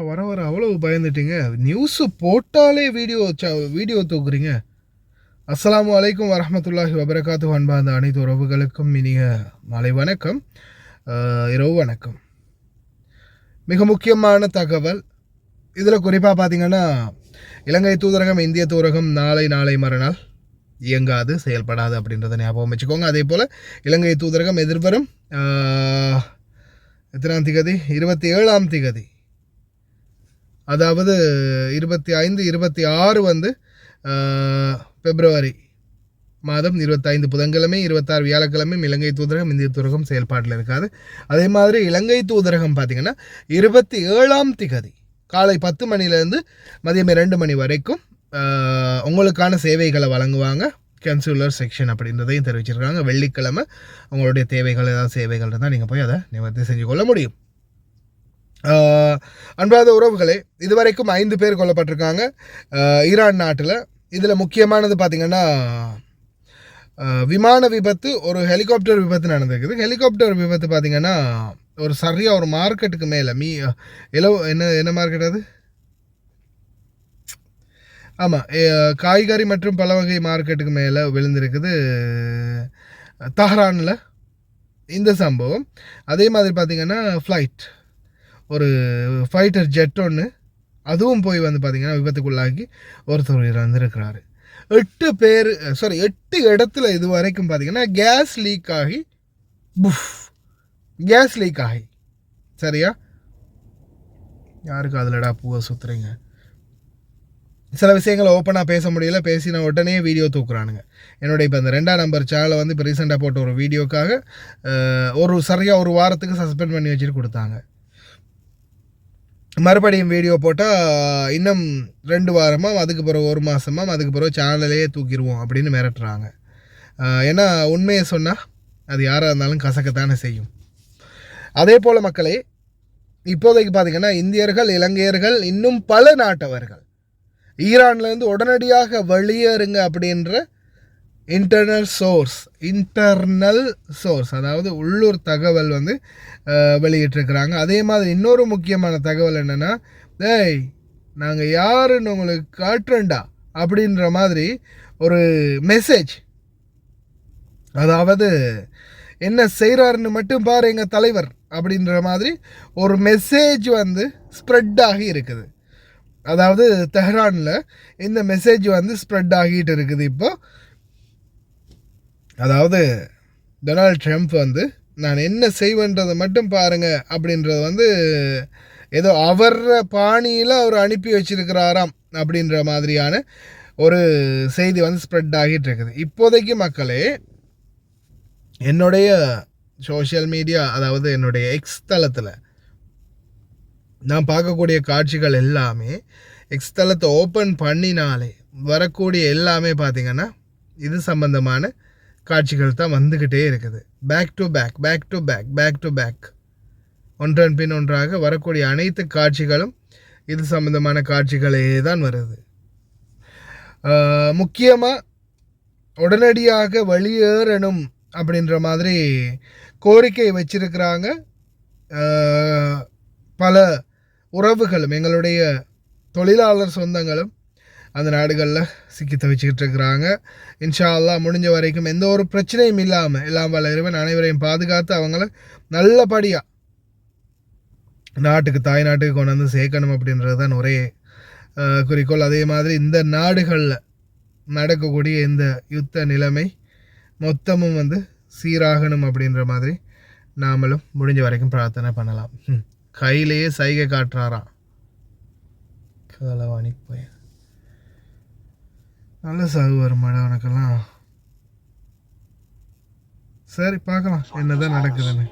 வர வர அவ்வளவு பயந்துட்டீங்க. நியூஸு போட்டாலே வீடியோ தூக்குறீங்க. அஸ்ஸலாமு அலைக்கும் வரஹ்மத்துல்லாஹி வபரகாத்துஹு. அன்பார்ந்த அனைத்து உறவுகளுக்கும் இனிய மாலை வணக்கம், இரவு வணக்கம். மிக முக்கியமான தகவல் இதில் குறிப்பாக பார்த்தீங்கன்னா, இலங்கை தூதரகம் இந்திய தூதரகம் நாளை மறுநாள் இயங்காது, செயல்படாது அப்படின்றத ஞாபகம் வச்சுக்கோங்க. அதே போல் இலங்கை தூதரகம் எதிர்வரும் எத்தனாம் திகதி, 27ஆம் திகதி, அதாவது 25, 26 வந்து பிப்ரவரி மாதம் 25 புதன்கிழமை, 26 வியாழக்கிழமை இலங்கை தூதரகம் இந்திய தூதரகம் செயல்பாட்டில் இருக்காது. அதே மாதிரி இலங்கை தூதரகம் பார்த்திங்கன்னா 27ஆம் திகதி காலை 10 மணிலேருந்து மதியம் 2 மணி வரைக்கும் உங்களுக்கான சேவைகளை வழங்குவாங்க. கன்சூலர் செக்ஷன் அப்படின்றதையும் தெரிவிச்சிருக்காங்க. வெள்ளிக்கிழமை உங்களுடைய தேவைகள் ஏதாவது சேவைகள் இருந்தால் நீங்கள் போய் அதை நிவர்த்தி செஞ்சு கொள்ள முடியும். அன்பாத உறவுகளே, இதுவரைக்கும் 5 பேர் கொல்லப்பட்டிருக்காங்க ஈரான் நாட்டில். இதில் முக்கியமானது பார்த்திங்கன்னா விமான விபத்து, ஒரு ஹெலிகாப்டர் விபத்து நடந்திருக்குது. ஹெலிகாப்டர் விபத்து பார்த்திங்கன்னா ஒரு மார்க்கெட்டுக்கு மேலே என்ன மார்க்கெட் அது, ஆமாம், காய்கறி மற்றும் பல வகை மார்க்கெட்டுக்கு மேலே விழுந்திருக்குது தஹ்ரானில் இந்த சம்பவம். அதே மாதிரி பார்த்திங்கன்னா ஒரு ஃபைட்டர் ஜெட் ஒன்று அதுவும் போய் வந்து பார்த்திங்கன்னா விபத்துக்குள்ளாகி ஒருத்தர் இறந்துருக்கிறாரு. 8 இடத்துல இது வரைக்கும் பார்த்திங்கன்னா கேஸ் லீக் ஆகி சரியா, யாருக்கு அதிலடா பூவை சுற்றுறீங்க. சில விஷயங்களை ஓப்பனாக பேச முடியல, பேசின உடனே வீடியோ தூக்குறானுங்க. என்னுடைய இப்போ இந்த 2ஆம் நம்பர் சேனலை வந்து இப்போ ரீசெண்டாக போட்ட ஒரு வீடியோக்காக ஒரு வாரத்துக்கு சஸ்பெண்ட் பண்ணி வச்சுட்டு கொடுத்தாங்க. மறுபடியும் வீடியோ போட்டால் இன்னும் 2 வாரமாக, அதுக்கு பிறகு 1 மாதமாக, அதுக்கு பிறகு சேனலையே தூக்கிடுவோம் அப்படின்னு மிரட்டுறாங்க. ஏன்னா உண்மையை சொன்னால் அது யாராக இருந்தாலும் கசக்கத்தானே செய்யும். அதே போல் மக்களே, இப்போதைக்கு பார்த்திங்கன்னா இந்தியர்கள், இலங்கையர்கள், இன்னும் பல நாட்டவர்கள் ஈரான்லேருந்து உடனடியாக வெளியேறுங்க அப்படின்ற இன்டர்னல் சோர்ஸ், அதாவது உள்ளூர் தகவல் வந்து வெளியிட்டிருக்கிறாங்க. அதே மாதிரி இன்னொரு முக்கியமான தகவல் என்னென்னா, நாங்கள் யாருன்னு உங்களுக்கு காட்டுறேன்டா அப்படின்ற மாதிரி ஒரு மெசேஜ், அதாவது என்ன செய்கிறாருன்னு மட்டும் பாரு எங்கள் தலைவர் அப்படின்ற மாதிரி ஒரு மெசேஜ் வந்து ஸ்ப்ரெட் ஆகி இருக்குது. அதாவது தெஹ்ரானில் இந்த மெசேஜ் வந்து ஸ்ப்ரெட் ஆகிட்டு இருக்குது இப்போ. அதாவது டொனால்ட் ட்ரம்ப் வந்து நான் என்ன செய்வேன்றதை மட்டும் பாருங்கள் அப்படின்றது வந்து ஏதோ அவர் பாணியில் அவர் அனுப்பி வச்சிருக்கிறாராம் அப்படின்ற மாதிரியான ஒரு செய்தி வந்து ஸ்ப்ரெட் ஆகிட்டு இருக்குது. இப்போதைக்கு மக்களே, என்னுடைய சோஷியல் மீடியா, அதாவது என்னுடைய எக்ஸ் தளத்தில் நான் பார்க்கக்கூடிய காட்சிகள் எல்லாமே, எக்ஸ் தளத்தை ஓப்பன் பண்ணினாலே வரக்கூடிய எல்லாமே பார்த்திங்கன்னா இது சம்பந்தமான காட்சிகள் தான் வந்துக்கிட்டே இருக்குது. பேக் டு பேக் ஒன்றன் பின் ஒன்றாக வரக்கூடிய அனைத்து காட்சிகளும் இது சம்பந்தமான காட்சிகளே தான் வருது. முக்கியமாக உடனடியாக வெளியேறணும் அப்படின்ற மாதிரி கோரிக்கை வச்சிருக்கிறாங்க பல உறவுகளும், எங்களுடைய தொழிலாளர் சொந்தங்களும் அந்த நாடுகளில் சிக்கி தவிச்சுக்கிட்டு இருக்கிறாங்க. இன்ஷா அல்லாஹ் முடிஞ்ச வரைக்கும் எந்த ஒரு பிரச்சனையும் இல்லாமல் எல்லாம் வல்ல இறைவன் அனைவரையும் பாதுகாத்து அவங்கள நல்லபடியாக தாய் நாட்டுக்கு கொண்டு வந்து சேர்க்கணும் அப்படின்றது தான் ஒரே குறிக்கோள். அதே மாதிரி இந்த நாடுகளில் நடக்கக்கூடிய இந்த யுத்த நிலைமை மொத்தமும் வந்து சீராகணும் அப்படின்ற மாதிரி நாமளும் முடிஞ்ச வரைக்கும் பிரார்த்தனை பண்ணலாம். கையிலேயே சைகை காட்டுறாராம் காலவாணி போய். நல்ல சாகு வருமாடா உனக்கெல்லாம். சரி, பார்க்கலாம் என்னதான் நடக்குதுன்னு.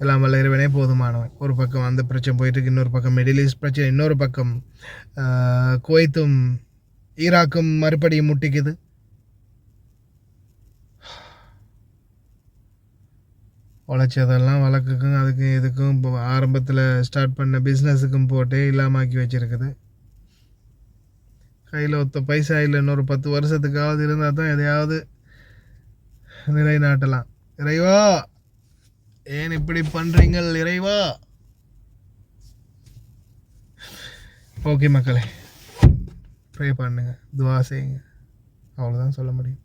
எல்லாம் வல்ல இறைவனே போதுமானவன். ஒரு பக்கம் அந்த பிரச்சனை போயிட்டு இருக்கு, இன்னொரு பக்கம் மிடில் ஈஸ்ட் பிரச்சனை, இன்னொரு பக்கம் குவைத்தும் ஈராக்கும் மறுபடியும் முட்டிக்குது. உழைச்சதெல்லாம் வழக்குக்கும் அதுக்கும் இதுக்கும் இப்போ ஆரம்பத்தில் ஸ்டார்ட் பண்ண பிஸ்னஸுக்கும் போட்டே இல்லாமாக்கி வச்சுருக்குது. கையில் ஒத்த பைசா இல்லை, இன்னொரு 10 வருஷத்துக்காவது இருந்தால் தான் எதையாவது நிலைநாட்டலாம். இறைவா, ஏன் இப்படி பண்ணுறீங்கள் இறைவா? ஓகே மக்களே, ப்ரே பண்ணுங்க, துவா செய்யுங்க, அவ்வளோதான் சொல்ல முடியும்.